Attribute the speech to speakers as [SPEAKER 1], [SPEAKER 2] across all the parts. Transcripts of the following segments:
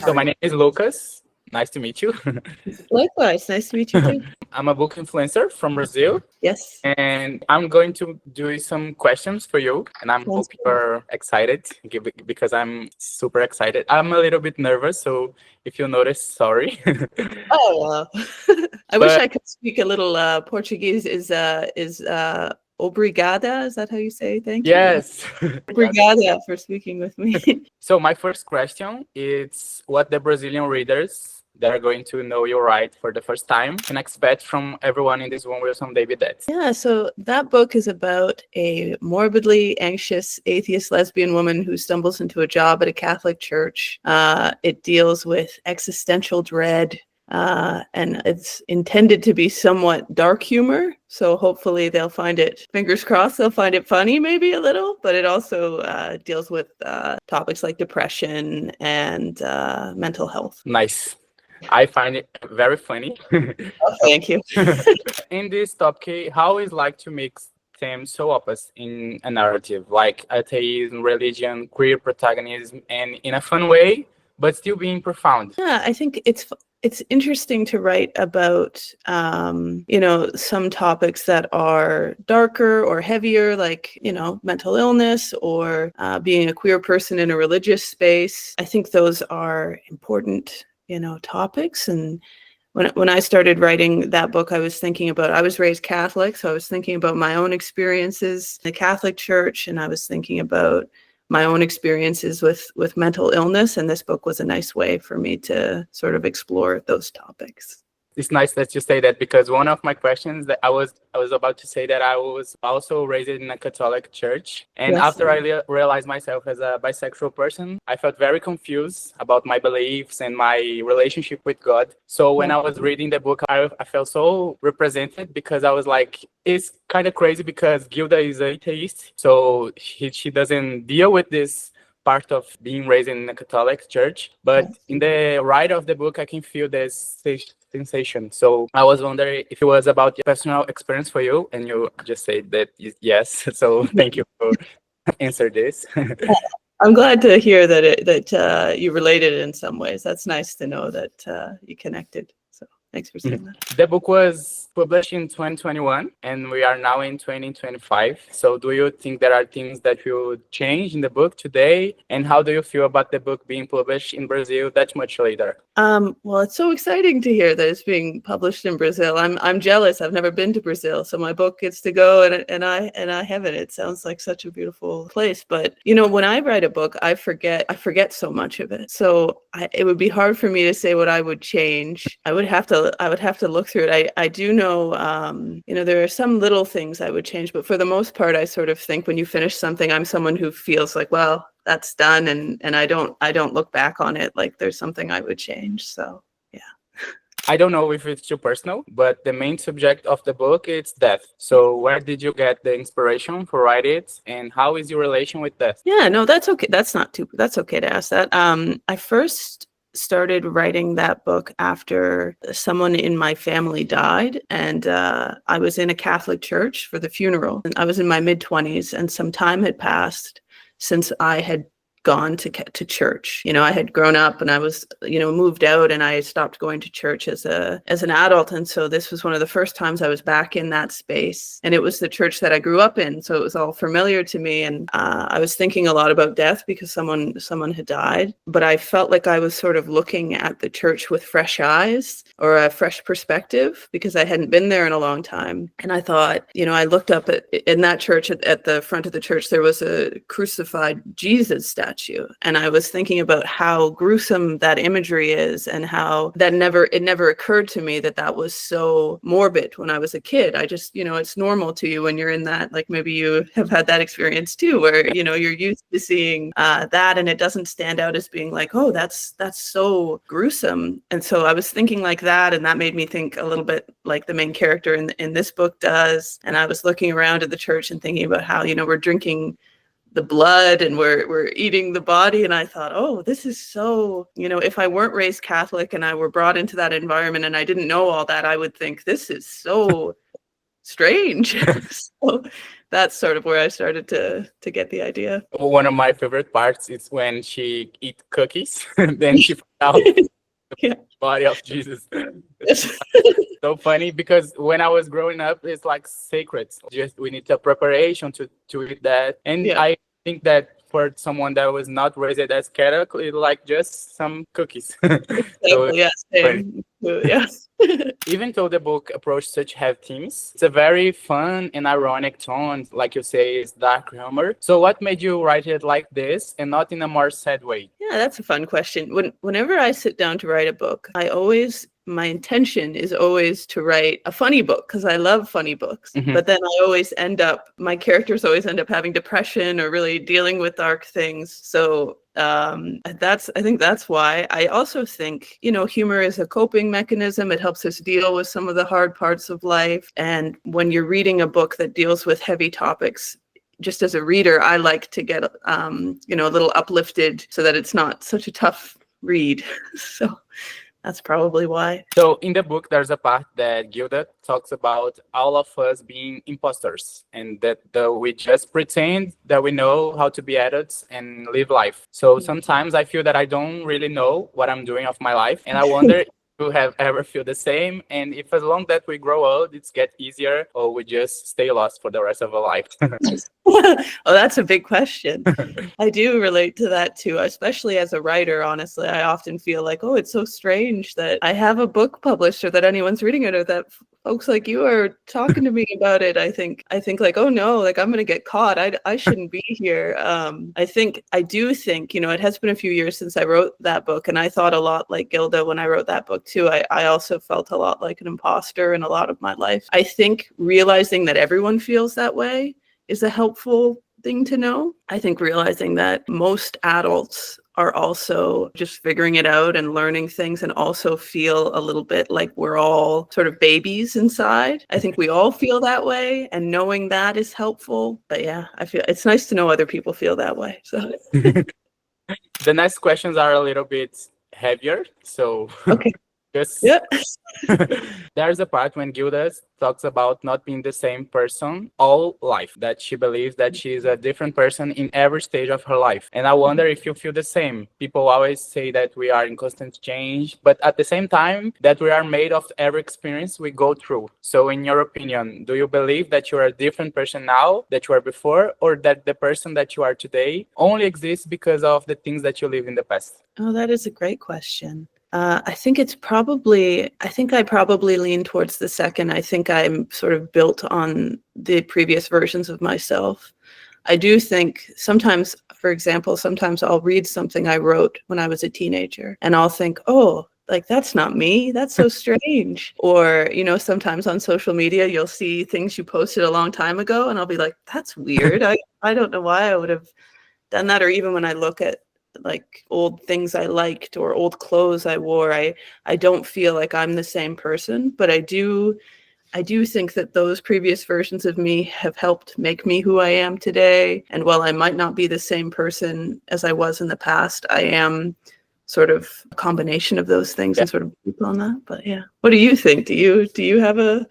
[SPEAKER 1] So my name is Lucas. Nice to meet you.
[SPEAKER 2] Likewise, nice to meet you too.
[SPEAKER 1] I'm a book influencer from Brazil,
[SPEAKER 2] Yes.
[SPEAKER 1] and I'm going to do some questions for you, and I hope you're excited because I'm super excited. I'm a little bit nervous, so if you notice, sorry.
[SPEAKER 2] Oh, I wish I could speak a little Portuguese. Is obrigada? Is that how you say thank you?
[SPEAKER 1] Yes.
[SPEAKER 2] Obrigada for speaking with me.
[SPEAKER 1] So my first question is what the Brazilian readers that are going to know you right for the first time can expect from everyone in this room with some baby deaths.
[SPEAKER 2] Yeah, so that book is about a morbidly anxious atheist lesbian woman who stumbles into a job at a Catholic church. It deals with existential dread, and it's intended to be somewhat dark humor. So hopefully they'll find it, fingers crossed, they'll find it funny maybe a little, but it also deals with topics like depression and mental health.
[SPEAKER 1] Nice. I find it very funny.
[SPEAKER 2] Oh, thank you.
[SPEAKER 1] In this topic, how is like to mix themes so opposite in a narrative, like atheism, religion, queer protagonism, and in a fun way, but still being profound?
[SPEAKER 2] Yeah, I think it's interesting to write about some topics that are darker or heavier, like mental illness or being a queer person in a religious space. I think those are important topics. And when I started writing that book, I was raised Catholic, so I was thinking about my own experiences in the Catholic Church, and I was thinking about my own experiences with mental illness, and this book was a nice way for me to sort of explore those topics.
[SPEAKER 1] It's nice that you say that, because one of my questions that I was about to say that I was also raised in a Catholic church, and
[SPEAKER 2] Yes.
[SPEAKER 1] after I realized myself as a bisexual person, I felt very confused about my beliefs and my relationship with God. So when I was reading the book, I felt so represented, because I was like, it's kind of crazy because Gilda is an atheist, so she doesn't deal with this part of being raised in a Catholic church, but in the write of the book, I can feel this sensation. So I was wondering if it was about your personal experience for you, and you just said that yes. So thank you for answer this.
[SPEAKER 2] I'm glad to hear that you related in some ways. That's nice to know that you connected. So thanks for saying that.
[SPEAKER 1] The book was published in 2021, and we are now in 2025. So do you think there are things that will change in the book today? And how do you feel about the book being published in Brazil that much later?
[SPEAKER 2] Well, it's so exciting to hear that it's being published in Brazil. I'm jealous. I've never been to Brazil, so my book gets to go, and I haven't. It sounds like such a beautiful place. But when I write a book, I forget so much of it. So it would be hard for me to say what I would change. I would have to look through it. I do know, there are some little things I would change, but for the most part, I sort of think when you finish something, I'm someone who feels like, well, that's done, and I don't look back on it like there's something I would change. So yeah.
[SPEAKER 1] I don't know if it's too personal, but the main subject of the book is death. So where did you get the inspiration for write it, and how is your relation with death?
[SPEAKER 2] Yeah, no, that's okay. That's okay to ask that. I first started writing that book after someone in my family died, and I was in a Catholic church for the funeral, and I was in my mid-20s, and some time had passed since I had gone to church. I had grown up, and I was moved out, and I stopped going to church as an adult, and so this was one of the first times I was back in that space, and it was the church that I grew up in, so it was all familiar to me. And I was thinking a lot about death because someone had died, but I felt like I was sort of looking at the church with fresh eyes, or a fresh perspective, because I hadn't been there in a long time. And I thought, I looked up in that church, at the front of the church, there was a crucified Jesus statue. And I was thinking about how gruesome that imagery is, and how it never occurred to me that was so morbid when I was a kid. I just, it's normal to you when you're in that, like maybe you have had that experience too, where, you're used to seeing that, and it doesn't stand out as being like, oh, that's so gruesome. And so I was thinking like that, and that made me think a little bit like the main character in this book does. And I was looking around at the church and thinking about how, we're drinking the blood and we're eating the body. And I thought, oh, this is so, if I weren't raised Catholic and I were brought into that environment and I didn't know all that, I would think this is so strange. So that's sort of where I started to get the idea.
[SPEAKER 1] One of my favorite parts is when she eat cookies, then she found out
[SPEAKER 2] Yeah.
[SPEAKER 1] body of Jesus. It's so funny because when I was growing up, it's like sacred. Just we need a preparation to eat that, and
[SPEAKER 2] Yeah.
[SPEAKER 1] I think that for someone that was not raised as Catholic, it's like just some cookies. So
[SPEAKER 2] Exactly, yeah,
[SPEAKER 1] funny.
[SPEAKER 2] same. Yeah.
[SPEAKER 1] Even though the book approached such heavy themes, it's a very fun and ironic tone. Like you say, it's dark humor. So what made you write it like this and not in a more sad way?
[SPEAKER 2] Yeah, that's a fun question. Whenever I sit down to write a book, my intention is always to write a funny book because I love funny books.
[SPEAKER 1] Mhm.
[SPEAKER 2] But then my characters always end up having depression or really dealing with dark things. So I think that's why. I also think, humor is a coping mechanism. It helps us deal with some of the hard parts of life. And when you're reading a book that deals with heavy topics, just as a reader, I like to get, a little uplifted so that it's not such a tough read. So that's probably why.
[SPEAKER 1] So in the book, there's a part that Gilda talks about all of us being imposters and that we just pretend that we know how to be adults and live life. So sometimes I feel that I don't really know what I'm doing of my life. And I wonder if you have ever feel the same. And if as long that we grow old, it's get easier or we just stay lost for the rest of our life.
[SPEAKER 2] Oh, that's a big question. I do relate to that too, especially as a writer. Honestly, I often feel like, oh, it's so strange that I have a book published or that anyone's reading it or that folks like you are talking to me about it. I think like, oh no, like I'm going to get caught. I shouldn't be here. I do think, it has been a few years since I wrote that book, and I thought a lot like Gilda when I wrote that book too. I also felt a lot like an imposter in a lot of my life. I think realizing that everyone feels that way is a helpful thing to know. I think realizing that most adults are also just figuring it out and learning things and also feel a little bit like we're all sort of babies inside. I think we all feel that way, and knowing that is helpful. But yeah, I feel it's nice to know other people feel that way. So
[SPEAKER 1] The next questions are a little bit heavier. So
[SPEAKER 2] okay.
[SPEAKER 1] just
[SPEAKER 2] Yeah.
[SPEAKER 1] there's a part when Gilda talks about not being the same person all life, that she believes that she is a different person in every stage of her life. And I wonder if you feel the same. People always say that we are in constant change, but at the same time that we are made of every experience we go through. So in your opinion, do you believe that you are a different person now that you were before, or that the person that you are today only exists because of the things that you live in the past?
[SPEAKER 2] Oh, that is a great question. I think I probably lean towards the second. I think I'm sort of built on the previous versions of myself. I do think sometimes, for example, sometimes I'll read something I wrote when I was a teenager and I'll think, oh, like that's not me. That's so strange. Or, sometimes on social media, you'll see things you posted a long time ago and I'll be like, that's weird. I don't know why I would have done that. Or even when I look at like old things I liked or old clothes I wore, I don't feel like I'm the same person, but I do think that those previous versions of me have helped make me who I am today. And while I might not be the same person as I was in the past, I am sort of a combination of those things and sort of built on that. But yeah, what do you think? Do you have a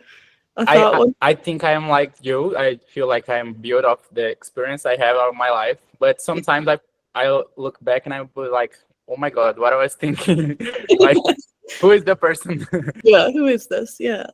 [SPEAKER 2] thought?
[SPEAKER 1] I think I am like you. I feel like I'm built of the experience I have of my life, but sometimes I look back and I'm like, oh my God, what I was thinking. Like, who is the person?
[SPEAKER 2] Yeah, who is this? Yeah.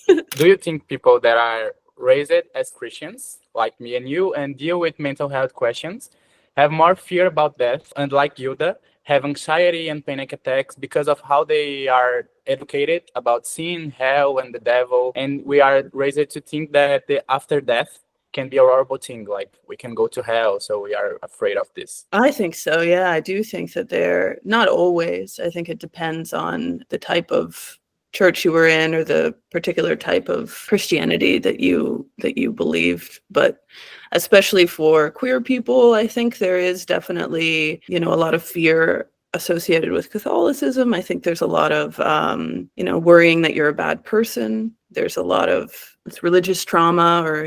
[SPEAKER 1] Do you think people that are raised as Christians, like me and you, and deal with mental health questions, have more fear about death, and like Gilda, have anxiety and panic attacks because of how they are educated about sin, hell, and the devil? And we are raised to think that the after death can be a horrible thing, like we can go to hell, so we are afraid of this.
[SPEAKER 2] I think so. Yeah, I do think that they're not always. I think it depends on the type of church you were in or the particular type of Christianity that you believed. But especially for queer people, I think there is definitely, a lot of fear associated with Catholicism. I think there's a lot of, worrying that you're a bad person. There's a lot of religious trauma or,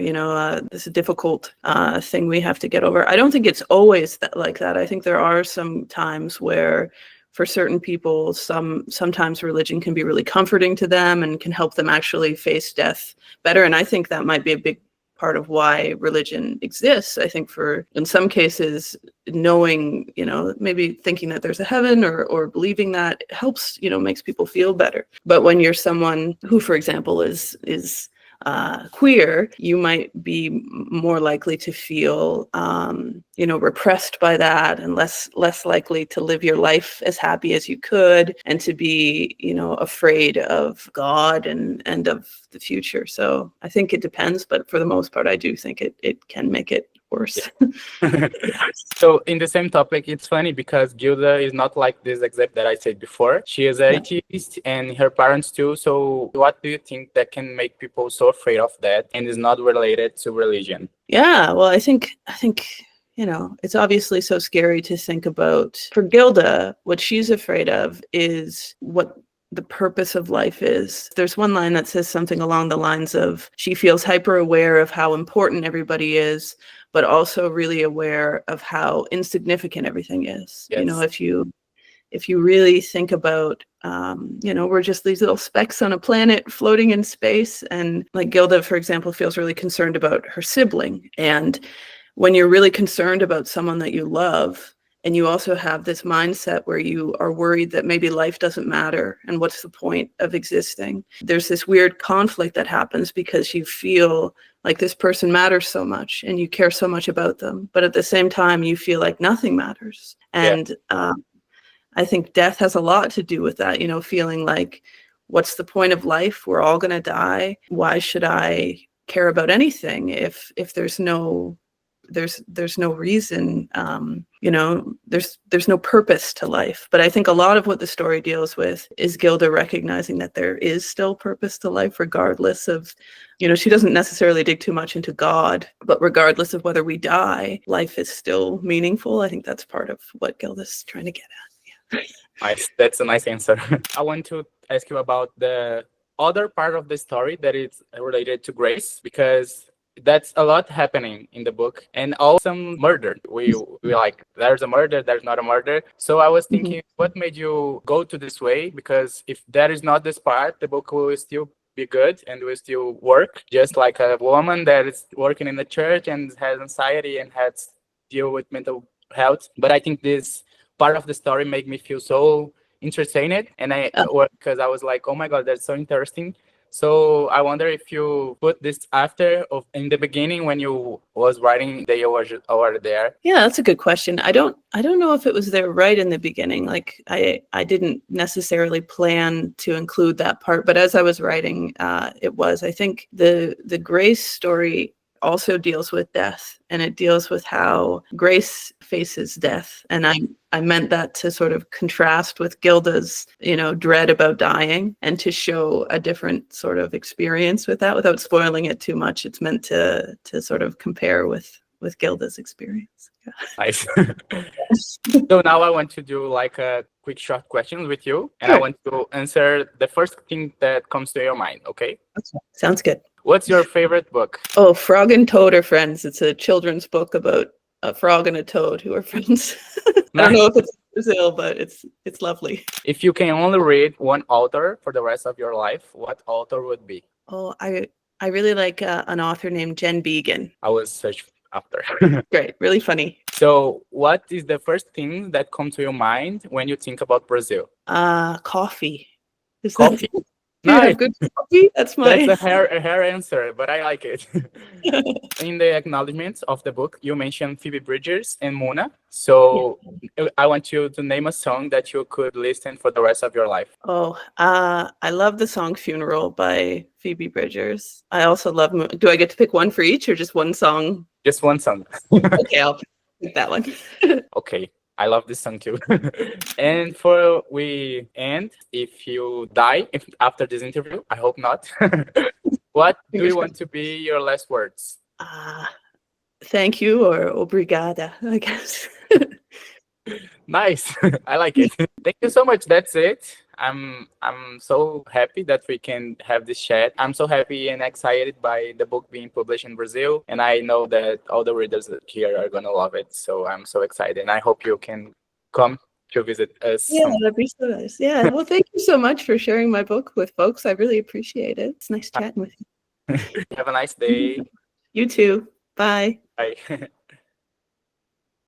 [SPEAKER 2] this difficult thing we have to get over. I don't think it's always like that. I think there are some times where for certain people, sometimes religion can be really comforting to them and can help them actually face death better. And I think that might be a big part of why religion exists. I think for, in some cases, knowing, maybe thinking that there's a heaven or believing that helps, makes people feel better. But when you're someone who, for example, is queer, you might be more likely to feel, repressed by that, and less likely to live your life as happy as you could, and to be, afraid of God and of the future. So I think it depends, but for the most part, I do think it can make it worse.
[SPEAKER 1] So in the same topic, it's funny because Gilda is not like this example that I said before. She is an atheist and her parents too. So what do you think that can make people so afraid of that and is not related to religion?
[SPEAKER 2] Yeah, well, I think it's obviously so scary to think about. For Gilda, what she's afraid of is what the purpose of life is. There's one line that says something along the lines of, she feels hyper aware of how important everybody is, but also really aware of how insignificant everything is.
[SPEAKER 1] Yes.
[SPEAKER 2] If you really think about, we're just these little specks on a planet floating in space. And like Gilda, for example, feels really concerned about her sibling. And when you're really concerned about someone that you love, and you also have this mindset where you are worried that maybe life doesn't matter and what's the point of existing, there's this weird conflict that happens because you feel like this person matters so much and you care so much about them, but at the same time you feel like nothing matters. And I think death has a lot to do with that, feeling like, what's the point of life? We're all going to die. Why should I care about anything if there's no reason, there's no purpose to life. But I think a lot of what the story deals with is Gilda recognizing that there is still purpose to life, regardless of, she doesn't necessarily dig too much into God, but regardless of whether we die, life is still meaningful. I think that's part of what Gilda's trying to get at. Yeah.
[SPEAKER 1] Nice. That's a nice answer. I want to ask you about the other part of the story that is related to grace, because that's a lot happening in the book, and also some murder. We like, there's a murder, there's not a murder. So I was thinking, what made you go to this way? Because if that is not this part, the book will still be good and will still work, just like a woman that is working in the church and has anxiety and has to deal with mental health. But I think this part of the story made me feel so entertained, and because I was like, oh my God, that's so interesting. So I wonder if you put this after or in the beginning when you was writing that you were there.
[SPEAKER 2] Yeah, that's a good question. I don't know if it was there right in the beginning. Like I didn't necessarily plan to include that part, but as I was writing, it was. I think the Grace story also deals with death, and it deals with how Grace faces death. And I meant that to sort of contrast with Gilda's, dread about dying, and to show a different sort of experience with that without spoiling it too much. It's meant to sort of compare with Gilda's experience. Yeah.
[SPEAKER 1] Nice. So now I want to do like a quick short questions with you, and
[SPEAKER 2] Sure.
[SPEAKER 1] I want to answer the first thing that comes to your mind. Okay?
[SPEAKER 2] Sounds good.
[SPEAKER 1] What's your favorite book?
[SPEAKER 2] Oh, Frog and Toad are friends. It's a children's book about a frog and a toad who are friends. I don't know if it's Brazil, but it's lovely.
[SPEAKER 1] If you can only read one author for the rest of your life, what author would be?
[SPEAKER 2] Oh, I really like an author named Jen Began.
[SPEAKER 1] I will search after.
[SPEAKER 2] Great, really funny.
[SPEAKER 1] So what is the first thing that comes to your mind when you think about Brazil?
[SPEAKER 2] Coffee. Is
[SPEAKER 1] Coffee.
[SPEAKER 2] That,
[SPEAKER 1] Nice.
[SPEAKER 2] you have good coffee? That's my...
[SPEAKER 1] That's a hair answer, but I like it. In the acknowledgements of the book, you mentioned Phoebe Bridgers and Mona. So I want you to name a song that you could listen for the rest of your life.
[SPEAKER 2] Oh, I love the song Funeral by Phoebe Bridgers. I also love... Do I get to pick one for each or just one song?
[SPEAKER 1] Just one song.
[SPEAKER 2] Okay, I'll pick that one.
[SPEAKER 1] Okay. I love this song too. And for we end, if you die after this interview, I hope not. What do you want to be your last words?
[SPEAKER 2] Thank you, or obrigada, I guess.
[SPEAKER 1] Nice. I like it. Thank you so much. That's it. I'm so happy that we can have this chat. I'm so happy and excited by the book being published in Brazil, and I know that all the readers here are gonna love it. So I'm so excited, and I hope you can come to visit us.
[SPEAKER 2] Yeah, that'd be so nice. Yeah. Well, thank you so much for sharing my book with folks. I really appreciate it. It's nice chatting with you.
[SPEAKER 1] Have a nice day.
[SPEAKER 2] You too. Bye.
[SPEAKER 1] Bye.